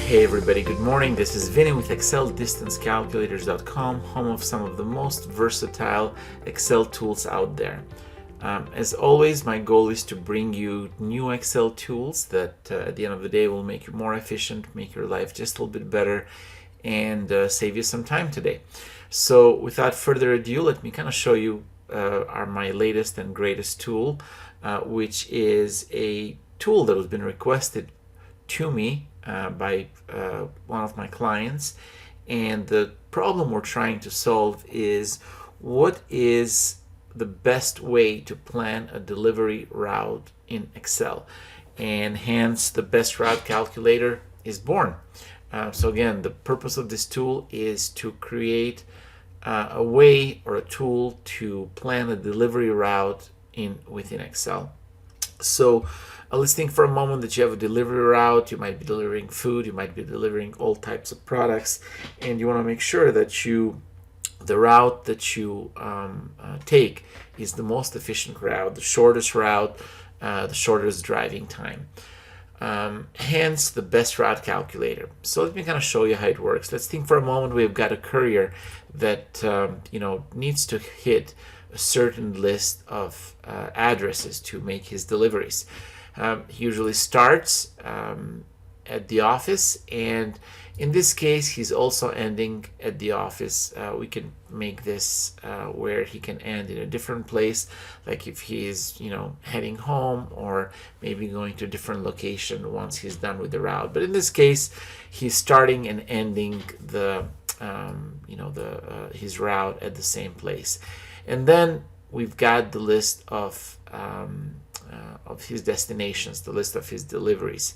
Hey everybody, good morning. This is Vinny with ExcelDistanceCalculators.com, home of some of the most versatile Excel tools out there. As always, my goal is to bring you new Excel tools that at the end of the day will make you more efficient, make your life just a little bit better, and save you some time today. So without further ado, let me kind of show you my latest and greatest tool, which is a tool that has been requested to me by one of my clients, and the problem we're trying to solve is what is the best way to plan a delivery route in Excel, and hence the best route calculator is born. So again, the purpose of this tool is to create a way or a tool to plan a delivery route within Excel. So let's think for a moment that you have a delivery route. You might be delivering food, you might be delivering all types of products, and you want to make sure that the route that you take is the most efficient route, the shortest route, the shortest driving time. Hence the best route calculator. So let me kind of show you how it works. Let's think for a moment we've got a courier that needs to hit a certain list of addresses to make his deliveries. He usually starts at the office, and in this case he's also ending at the office. We can make this where he can end in a different place, like if he's heading home or maybe going to a different location once he's done with the route. But in this case he's starting and ending his route at the same place. And then we've got the list of his destinations, the list of his deliveries.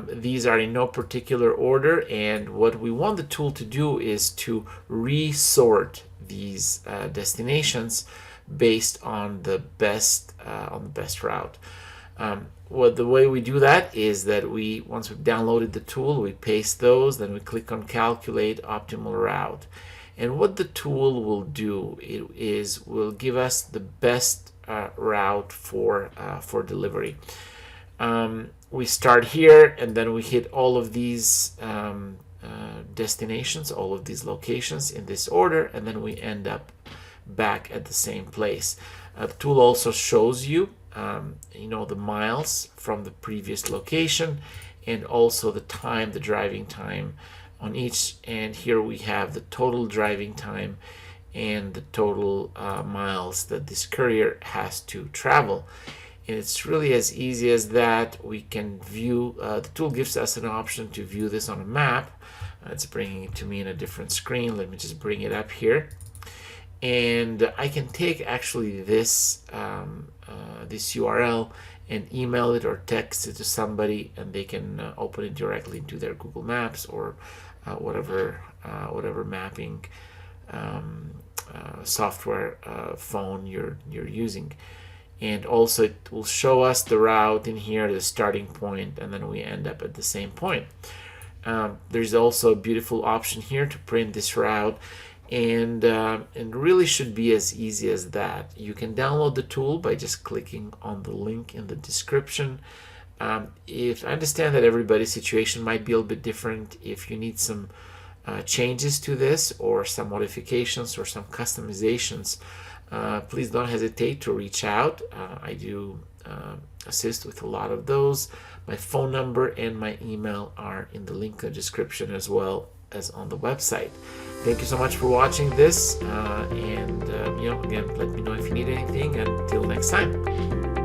These are in no particular order, and what we want the tool to do is to resort these destinations based on the best route. The way we do that is that once we've downloaded the tool, we paste those, then we click on Calculate Optimal Route. And what the tool will do is will give us the best route for delivery. We start here, and then we hit all of these destinations, all of these locations in this order, and then we end up back at the same place. The tool also shows you, the miles from the previous location, and also the time, the driving time on each. And here we have the total driving time and the total miles that this courier has to travel. And it's really as easy as that. We can view, the tool gives us an option to view this on a map. It's bringing it to me in a different screen. Let me just bring it up here. And I can take actually this URL and email it or text it to somebody, and they can open it directly into their Google Maps or whatever mapping software phone you're using. And also it will show us the route in here, the starting point, and then we end up at the same point. There's also a beautiful option here to print this route, and really should be as easy as that. You can download the tool by just clicking on the link in the description. If I understand that everybody's situation might be a little bit different, if you need some changes to this or some modifications or some customizations, please don't hesitate to reach out. I do assist with a lot of those. My phone number and my email are in the link in the description as well as on the website. Thank you so much for watching this, and again, let me know if you need anything. Until next time.